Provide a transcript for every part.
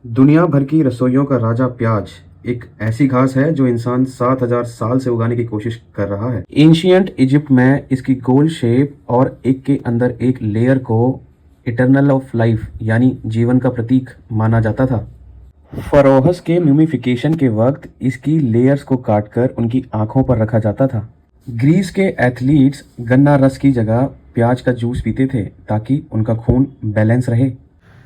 दुनिया भर की रसोइयों का राजा प्याज एक ऐसी घास है जो इंसान 7000 साल से उगाने की कोशिश कर रहा है। एंशियंट इजिप्ट में इसकी गोल शेप और एक के अंदर एक लेयर को इटरनल ऑफ लाइफ यानी जीवन का प्रतीक माना जाता था। फरोहस के म्यूमिफिकेशन के वक्त इसकी लेयर्स को काटकर उनकी आंखों पर रखा जाता था। ग्रीस के एथलीट्स गन्ना रस की जगह प्याज का जूस पीते थे ताकि उनका खून बैलेंस रहे।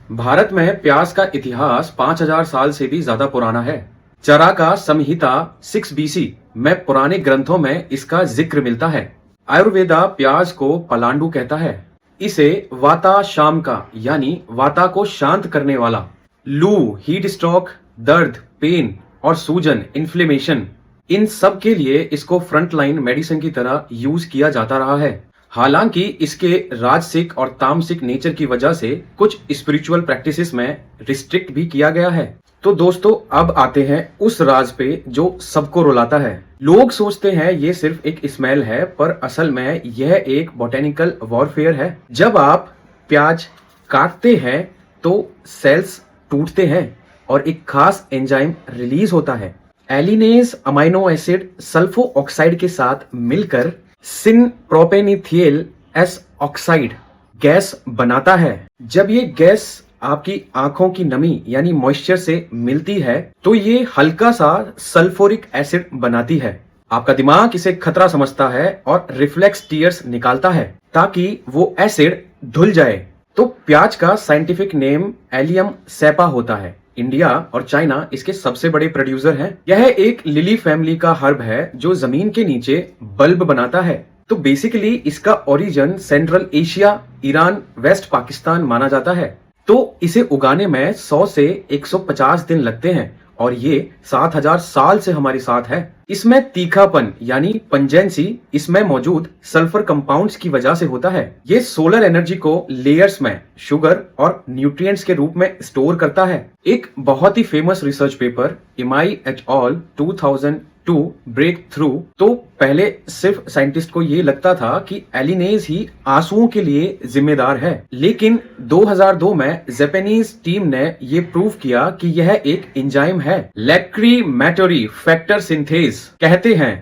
भारत में प्याज का इतिहास 5000 साल से भी ज्यादा पुराना है। चरका संहिता 6 BC में पुराने ग्रंथों में इसका जिक्र मिलता है। आयुर्वेदा प्याज को पलांडु कहता है। इसे वाता शामका यानी वाता को शांत करने वाला, लू, हीट स्ट्रोक, दर्द, पेन और सूजन, इन्फ्लेमेशन, इन सब के लिए इसको फ्रंटलाइन मेडिसिन की तरह यूज किया जाता रहा है। हालांकि इसके राजसिक और तामसिक नेचर की वजह से कुछ स्पिरिचुअल प्रैक्टिसेस में रिस्ट्रिक्ट भी किया गया है। तो दोस्तों, अब आते हैं उस राज पे जो सबको रुलाता है। लोग सोचते हैं ये सिर्फ एक स्मेल है, पर असल में यह एक बॉटेनिकल वॉरफेयर है। जब आप प्याज काटते हैं तो सेल्स टूटते हैं और एक खास एंजाइम रिलीज होता है। एलिनेज अमाइनो एसिड सल्फो ऑक्साइड के साथ मिलकर सिन प्रोपेनिथियल एस ऑक्साइड गैस बनाता है। जब ये गैस आपकी आंखों की नमी यानी मॉइस्चर से मिलती है तो ये हल्का सा सल्फ्यूरिक एसिड बनाती है। आपका दिमाग इसे खतरा समझता है और रिफ्लेक्स टीयर्स निकालता है ताकि वो एसिड धुल जाए। तो प्याज का साइंटिफिक नेम एलियम सैपा होता है। इंडिया और चाइना इसके सबसे बड़े प्रोड्यूसर हैं। यह एक लिली फैमिली का हर्ब है जो जमीन के नीचे बल्ब बनाता है। तो बेसिकली इसका origin central Asia, Iran, west Pakistan माना जाता है। तो इसे उगाने में 100 से 150 दिन लगते हैं और ये 7000 साल से हमारे साथ है। इसमें तीखापन यानी पंजेंसी इसमें मौजूद सल्फर कंपाउंड्स की वजह से होता है। ये सोलर एनर्जी को लेयर्स में शुगर और न्यूट्रिएंट्स के रूप में स्टोर करता है। एक बहुत ही famous research paper Imai et al 2002 breakthrough, तो पहले सिर्फ साइंटिस्ट को ये लगता था कि एलिनेज ही आंसुओं के लिए जिम्मेदार है, लेकिन 2002 में जापानीज टीम ने ये प्रूव किया कि यह एक एंजाइम है, लैक्रीमेटोरी फैक्टर सिंथेज कहते हैं।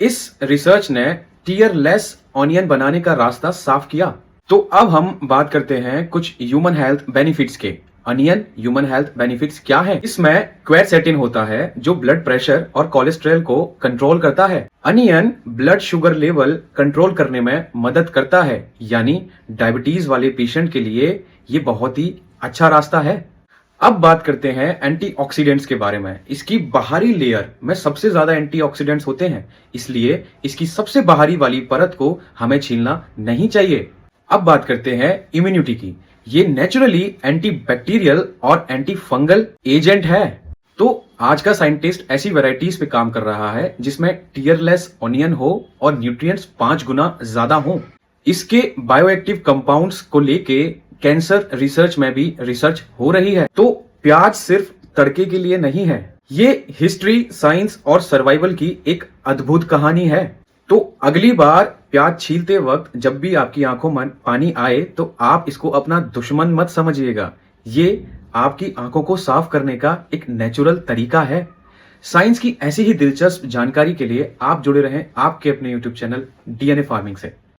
इस रिसर्च ने टीयरलेस ऑनियन बनाने का रास्ता साफ किया। तो अब हम बात करते हैं कुछ ह्यूमन हेल्थ बेनिफिट्स के। अनियन ह्यूमन हेल्थ बेनिफिट्स क्या है? इसमें क्वेरसेटिन होता है जो ब्लड प्रेशर और कोलेस्ट्रॉल को कंट्रोल करता है। Onion blood sugar level control करने में मदद करता है, यानी डायबिटीज वाले पेशेंट के लिए ये बहुत ही अच्छा रास्ता है। अब बात करते हैं एंटीऑक्सीडेंट्स के बारे में। इसकी बाहरी लेयर में सबसे ज्यादा एंटीऑक्सीडेंट्स होते हैं, इसलिए इसकी सबसे बाहरी वाली परत को हमें छीलना नहीं चाहिए। अब बात करते हैं इम्यूनिटी की। ये नेचुरली एंटीबैक्टीरियल और एंटी फंगल एजेंट है। तो आज का साइंटिस्ट ऐसी वैरायटीज पे काम कर रहा है जिसमें टीयरलेस ऑनियन हो और न्यूट्रिएंट्स 5 गुना ज्यादा हो। इसके बायोएक्टिव कंपाउंड्स को लेके कैंसर रिसर्च में भी रिसर्च हो रही है। तो प्याज सिर्फ तड़के के लिए नहीं है, ये हिस्ट्री, साइंस और सर्वाइवल की एक अद्भुत कहानी है। तो अगली बार प्याज छीलते वक्त जब भी आपकी आंखों में पानी आए तो आप इसको अपना दुश्मन मत समझिएगा। ये आपकी आंखों को साफ करने का एक नेचुरल तरीका है। साइंस की ऐसी ही दिलचस्प जानकारी के लिए आप जुड़े रहें आपके अपने YouTube चैनल DNA फार्मिंग से।